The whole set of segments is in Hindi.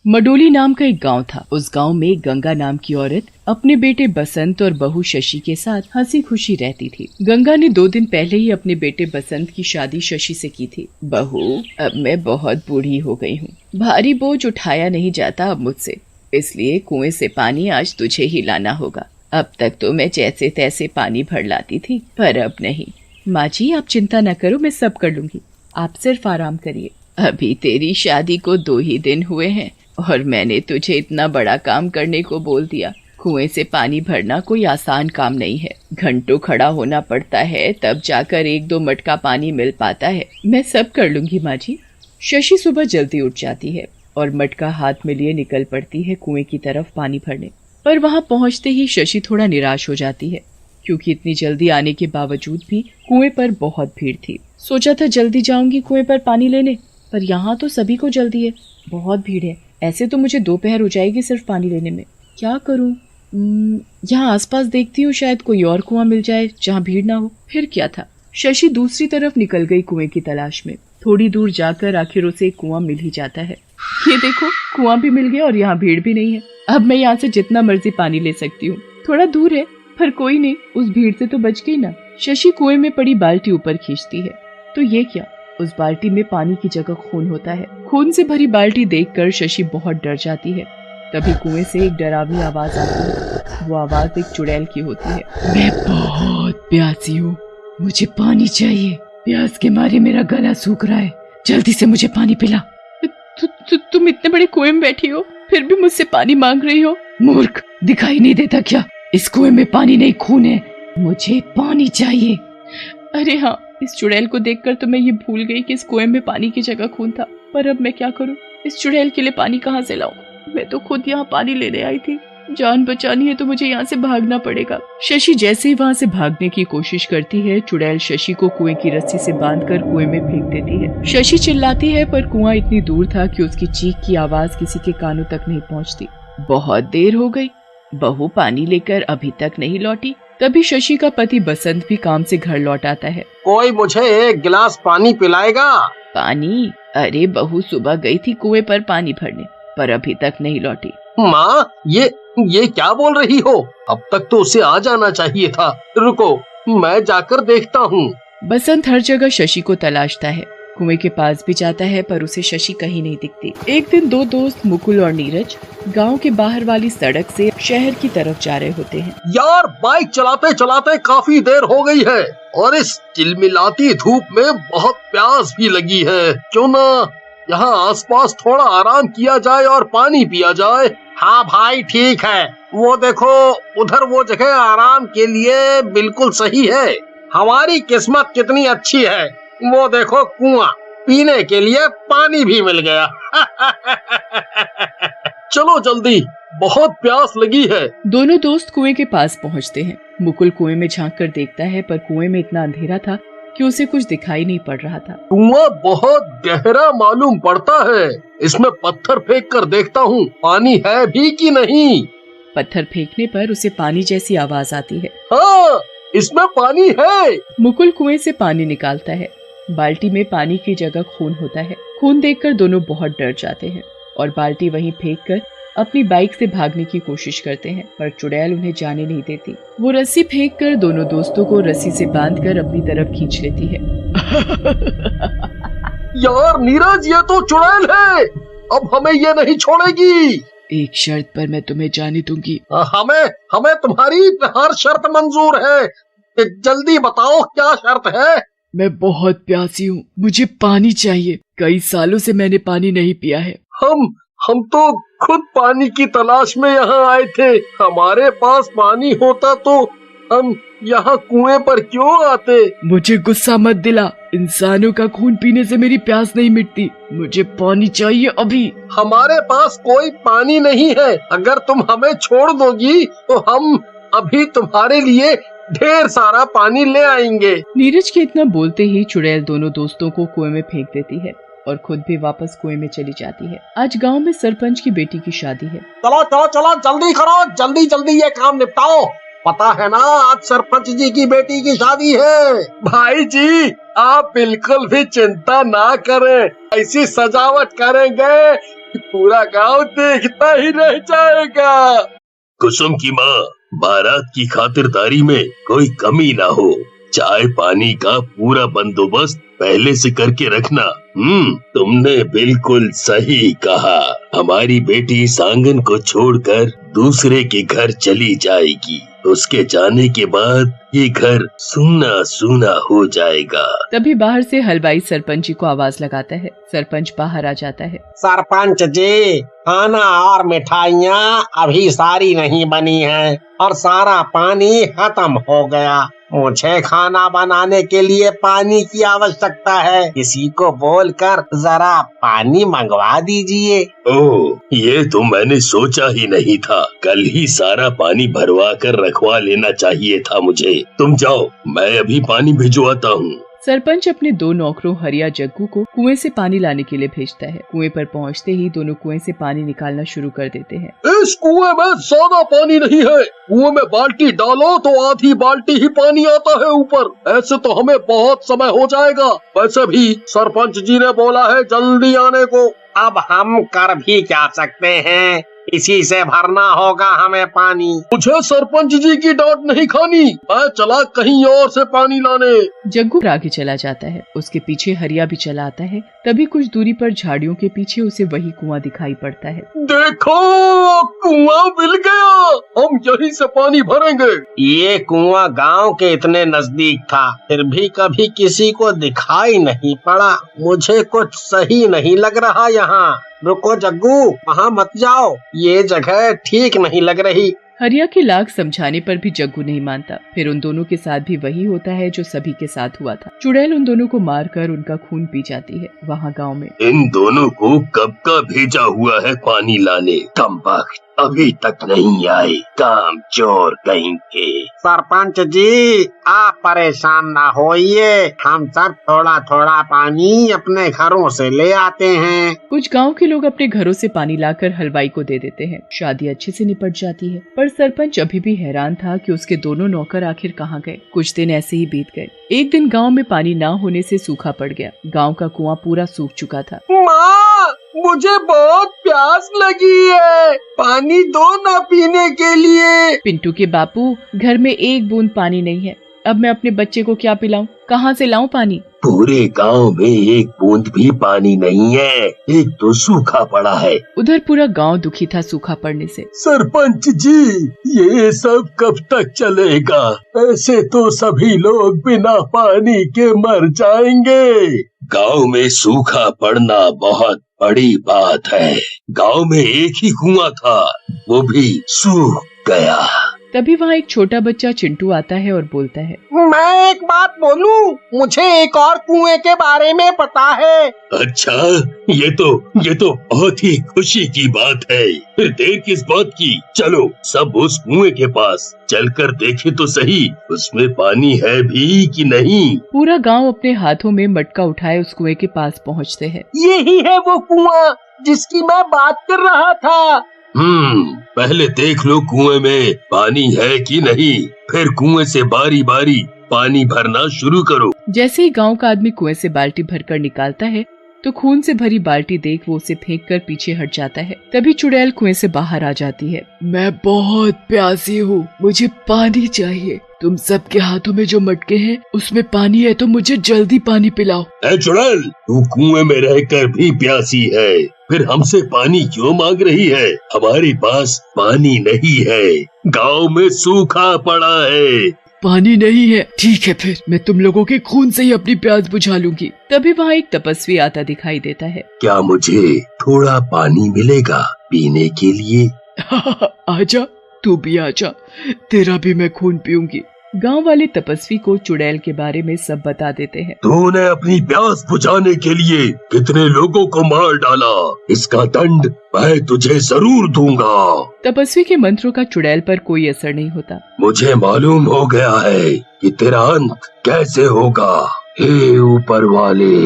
मडोली नाम का एक गांव था। उस गांव में गंगा नाम की औरत अपने बेटे बसंत और बहू शशि के साथ हंसी खुशी रहती थी। गंगा ने 2 दिन पहले ही अपने बेटे बसंत की शादी शशि से की थी। बहू, अब मैं बहुत बूढ़ी हो गई हूँ, भारी बोझ उठाया नहीं जाता अब मुझसे, इसलिए कुएं से पानी आज तुझे ही लाना होगा। अब तक तो मैं जैसे तैसे पानी भर लाती थी, पर अब नहीं। माँ जी, आप चिंता न करो, मैं सब कर लूंगी, आप सिर्फ आराम करिए। अभी तेरी शादी को 2 ही दिन हुए हैं और मैंने तुझे इतना बड़ा काम करने को बोल दिया। कुएं से पानी भरना कोई आसान काम नहीं है, घंटों खड़ा होना पड़ता है, तब जाकर 1-2 मटका पानी मिल पाता है। मैं सब कर लूंगी माँ जी। शशि सुबह जल्दी उठ जाती है और मटका हाथ में लिए निकल पड़ती है कुएं की तरफ पानी भरने। पर वहां पहुंचते ही शशि थोड़ा निराश हो जाती है, क्योंकि इतनी जल्दी आने के बावजूद भी कुएं पर बहुत भीड़ थी। सोचा था जल्दी जाऊंगी कुएं पर पानी लेने, पर यहाँ तो सभी को जल्दी है, बहुत भीड़ है। ऐसे तो मुझे दोपहर हो जाएगी सिर्फ पानी लेने में। क्या करूं? यहाँ आसपास देखती हूँ, शायद कोई और कुआं मिल जाए जहाँ भीड़ ना हो। फिर क्या था, शशि दूसरी तरफ निकल गई कुएं की तलाश में। थोड़ी दूर जाकर आखिर उसे एक कुआं मिल ही जाता है। ये देखो, कुआं भी मिल गया और यहाँ भीड़ भी नहीं है। अब मैं यहाँ से जितना मर्जी पानी ले सकती हूँ। थोड़ा दूर है, पर कोई नहीं, उस भीड़ से तो बच गई ना। शशि कुएं में पड़ी बाल्टी ऊपर खींचती है, तो ये क्या, उस बाल्टी में पानी की जगह खून होता है। खून से भरी बाल्टी देखकर शशि बहुत डर जाती है। तभी कुएं से एक डरावनी आवाज आती है। वो आवाज एक चुड़ैल की होती है। मैं बहुत प्यासी हूँ, मुझे पानी चाहिए, प्यास के मारे मेरा गला सूख रहा है, जल्दी से मुझे पानी पिला। तुम इतने बड़े कुएं में बैठी हो, फिर भी मुझसे पानी मांग रही हो? मूर्ख, दिखाई नहीं देता क्या, इस कुएं में पानी नहीं खून है, मुझे पानी चाहिए। अरे हाँ, इस चुड़ैल को देखकर तो मैं ये भूल गई कि इस कुएं में पानी की जगह खून था। पर अब मैं क्या करूं, इस चुड़ैल के लिए पानी कहाँ से लाऊं? मैं तो खुद यहाँ पानी लेने आई थी, जान बचानी है तो मुझे यहाँ से भागना पड़ेगा। शशि जैसे ही वहाँ से भागने की कोशिश करती है, चुड़ैल शशि को कुएं की रस्सी से बांधकर कुएं में फेंक देती है। शशि चिल्लाती है, पर कुआं इतनी दूर था कि उसकी चीख की आवाज किसी के कानों तक नहीं पहुँचती। बहुत देर हो गई, बहू पानी लेकर अभी तक नहीं लौटी। तभी शशि का पति बसंत भी काम से घर लौट आता है। कोई मुझे 1 गिलास पानी पिलाएगा? पानी? अरे बहू सुबह गई थी कुएं पर पानी भरने, पर अभी तक नहीं लौटी। माँ, ये क्या बोल रही हो? अब तक तो उसे आ जाना चाहिए था। रुको, मैं जाकर देखता हूँ। बसंत हर जगह शशि को तलाशता है, कुएं के पास भी जाता है, पर उसे शशि कहीं नहीं दिखती। एक दिन 2 दोस्त मुकुल और नीरज गांव के बाहर वाली सड़क से शहर की तरफ जा रहे होते हैं। यार, बाइक चलाते चलाते काफी देर हो गई है और इस चिलमिलाती धूप में बहुत प्यास भी लगी है। क्यों ना यहाँ आसपास थोड़ा आराम किया जाए और पानी पिया जाए। हाँ भाई, ठीक है। वो देखो, उधर वो जगह आराम के लिए बिल्कुल सही है। हमारी किस्मत कितनी अच्छी है, वो देखो कुआं, पीने के लिए पानी भी मिल गया। चलो जल्दी, बहुत प्यास लगी है। दोनों दोस्त कुएं के पास पहुंचते हैं। मुकुल कुएं में झांक कर देखता है, पर कुएं में इतना अंधेरा था कि उसे कुछ दिखाई नहीं पड़ रहा था। कुआं बहुत गहरा मालूम पड़ता है, इसमें पत्थर फेंक कर देखता हूँ, पानी है भी कि नहीं। पत्थर फेंकने पर उसे पानी जैसी आवाज आती है। हाँ, इसमें पानी है। मुकुल कुएं से पानी निकालता है। बाल्टी में पानी की जगह खून होता है। खून देखकर दोनों बहुत डर जाते हैं और बाल्टी वहीं फेंककर अपनी बाइक से भागने की कोशिश करते हैं, पर चुड़ैल उन्हें जाने नहीं देती। वो रस्सी फेंककर दोनों दोस्तों को रस्सी से बांधकर अपनी तरफ खींच लेती है। यार नीरज, ये तो चुड़ैल है, अब हमें ये नहीं छोड़ेगी। एक शर्त पर मैं तुम्हें जाने दूंगी। हमें तुम्हारी हर शर्त मंजूर है, जल्दी बताओ क्या शर्त है। मैं बहुत प्यासी हूँ, मुझे पानी चाहिए, कई सालों से मैंने पानी नहीं पिया है। हम तो खुद पानी की तलाश में यहाँ आए थे, हमारे पास पानी होता तो हम यहाँ कुएं पर क्यों आते। मुझे गुस्सा मत दिला, इंसानों का खून पीने से मेरी प्यास नहीं मिटती, मुझे पानी चाहिए अभी। हमारे पास कोई पानी नहीं है, अगर तुम हमें छोड़ दोगी तो हम अभी तुम्हारे लिए ढेर सारा पानी ले आएंगे। नीरज के इतना बोलते ही चुड़ैल दोनों दोस्तों को कुएं में फेंक देती है और खुद भी वापस कुएं में चली जाती है। आज गांव में सरपंच की बेटी की शादी है। चलो चलो चलो, जल्दी करो, जल्दी जल्दी ये काम निपटाओ। पता है ना, आज सरपंच जी की बेटी की शादी है। भाई जी, आप बिल्कुल भी चिंता ना करें, ऐसी सजावट करेंगे पूरा गांव देखता ही रह जाएगा। कुसुम की माँ, बारात की खातिरदारी में कोई कमी ना हो। चाय पानी का पूरा बंदोबस्त पहले से करके रखना। तुमने बिल्कुल सही कहा। हमारी बेटी इस आंगन को छोड़कर दूसरे के घर चली जाएगी। उसके जाने के बाद ये घर सूना सूना हो जाएगा। तभी बाहर से हलवाई सरपंच जी को आवाज लगाता है। सरपंच बाहर आ जाता है। सरपंच जी, खाना और मिठाइयाँ अभी सारी नहीं बनी हैं और सारा पानी खत्म हो गया। मुझे खाना बनाने के लिए पानी की आवश्यकता है। किसी को बोलकर जरा पानी मंगवा दीजिए। ओह, ये तो मैंने सोचा ही नहीं था। कल ही सारा पानी भरवा कर रखवा लेना चाहिए था मुझे। तुम जाओ, मैं अभी पानी भिजवाता हूँ। सरपंच अपने दो नौकरों हरिया जग्गू को कुएं से पानी लाने के लिए भेजता है। कुएं पर पहुंचते ही दोनों कुएं से पानी निकालना शुरू कर देते हैं। इस कुएं में ज्यादा पानी नहीं है। कुएं में बाल्टी डालो तो आधी बाल्टी ही पानी आता है ऊपर। ऐसे तो हमें बहुत समय हो जाएगा। वैसे भी सरपंच जी ने बोला है जल्दी आने को। अब हम कर भी क्या सकते हैं, इसी से भरना होगा हमें पानी। मुझे सरपंच जी की डांट नहीं खानी। मैं चला कहीं और से पानी लाने। जग्गू आगे चला जाता है। उसके पीछे हरिया भी चला आता है। तभी कुछ दूरी पर झाड़ियों के पीछे उसे वही कुआं दिखाई पड़ता है। देखो, कुआं मिल गया। हम यहीं से पानी भरेंगे। ये कुआं गांव के इतने नजदीक था, फिर भी कभी किसी को दिखाई नहीं पड़ा। मुझे कुछ सही नहीं लग रहा यहाँ। रुको जग्गू, वहाँ मत जाओ, ये जगह ठीक नहीं लग रही। हरिया की लाख समझाने पर भी जग्गू नहीं मानता। फिर उन दोनों के साथ भी वही होता है जो सभी के साथ हुआ था। चुड़ैल उन दोनों को मारकर उनका खून पी जाती है। वहाँ गांव में इन दोनों को कब का भेजा हुआ है पानी लाने। कमबख्त अभी तक नहीं आए, काम चोर कहीं के। सरपंच जी, आप परेशान ना होइए, हम सब थोड़ा थोड़ा पानी अपने घरों से ले आते हैं। कुछ गांव के लोग अपने घरों से पानी लाकर हलवाई को दे देते हैं। शादी अच्छे से निपट जाती है। पर सरपंच अभी भी हैरान था कि उसके दोनों नौकर आखिर कहाँ गए। कुछ दिन ऐसे ही बीत गए। एक दिन गांव में पानी ना होने से सूखा पड़ गया। गांव का कुआं पूरा सूख चुका था। माँ, मुझे बहुत प्यास लगी है, पानी दो ना पीने के लिए। पिंटू के बापू, घर में एक बूंद पानी नहीं है। अब मैं अपने बच्चे को क्या पिलाऊं? कहाँ से लाऊं पानी? पूरे गांव में एक बूंद भी पानी नहीं है। एक तो सूखा पड़ा है। उधर पूरा गांव दुखी था सूखा पड़ने से। सरपंच जी, ये सब कब तक चलेगा? ऐसे तो सभी लोग बिना पानी के मर जाएंगे। गांव में सूखा पड़ना बहुत बड़ी बात है। गांव में एक ही कुआं था, वो भी सूख गया। तभी वहाँ एक छोटा बच्चा चिंटू आता है और बोलता है, मैं एक बात बोलूं, मुझे एक और कुएं के बारे में पता है। अच्छा, ये तो बहुत ही खुशी की बात है। फिर देर किस बात की? चलो सब उस कुएं के पास चलकर देखे तो सही, उसमें पानी है भी कि नहीं। पूरा गांव अपने हाथों में मटका उठाए उस कुएं के पास पहुंचते हैं। यही है वो कुआं जिसकी मैं बात कर रहा था। पहले देख लो कुएं में पानी है कि नहीं, फिर कुएं से बारी बारी पानी भरना शुरू करो। जैसे ही गांव का आदमी कुएं से बाल्टी भरकर निकालता है तो खून से भरी बाल्टी देख वो उसे फेंककर पीछे हट जाता है। तभी चुड़ैल कुएं से बाहर आ जाती है। मैं बहुत प्यासी हूँ, मुझे पानी चाहिए। तुम सबके हाथों में जो मटके हैं उसमें पानी है तो मुझे जल्दी पानी पिलाओ। ऐ चुड़ैल, तू कुएं में रहकर भी प्यासी है, फिर हमसे पानी क्यों मांग रही है? हमारे पास पानी नहीं है, गांव में सूखा पड़ा है। पानी नहीं है, ठीक है, फिर मैं तुम लोगों के खून से ही अपनी प्यास बुझा लूंगी। तभी वहाँ एक तपस्वी आता दिखाई देता है। क्या मुझे थोड़ा पानी मिलेगा पीने के लिए? आजा, तू भी आजा, तेरा भी मैं खून पीऊंगी। गांव वाले तपस्वी को चुड़ैल के बारे में सब बता देते हैं। तूने अपनी प्यास बुझाने के लिए कितने लोगों को मार डाला, इसका दंड मैं तुझे जरूर दूंगा। तपस्वी के मंत्रों का चुड़ैल पर कोई असर नहीं होता। मुझे मालूम हो गया है कि तेरा अंत कैसे होगा। हे ऊपर वाले,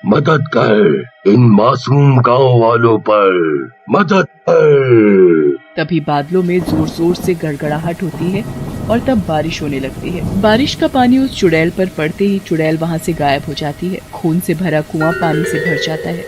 मदद कर, इन मासूम गांव वालों पर मदद कर। तभी बादलों में जोर जोर से गड़गड़ाहट होती है और तब बारिश होने लगती है। बारिश का पानी उस चुड़ैल पर पड़ते ही चुड़ैल वहाँ से गायब हो जाती है। खून से भरा कुआं पानी से भर जाता है।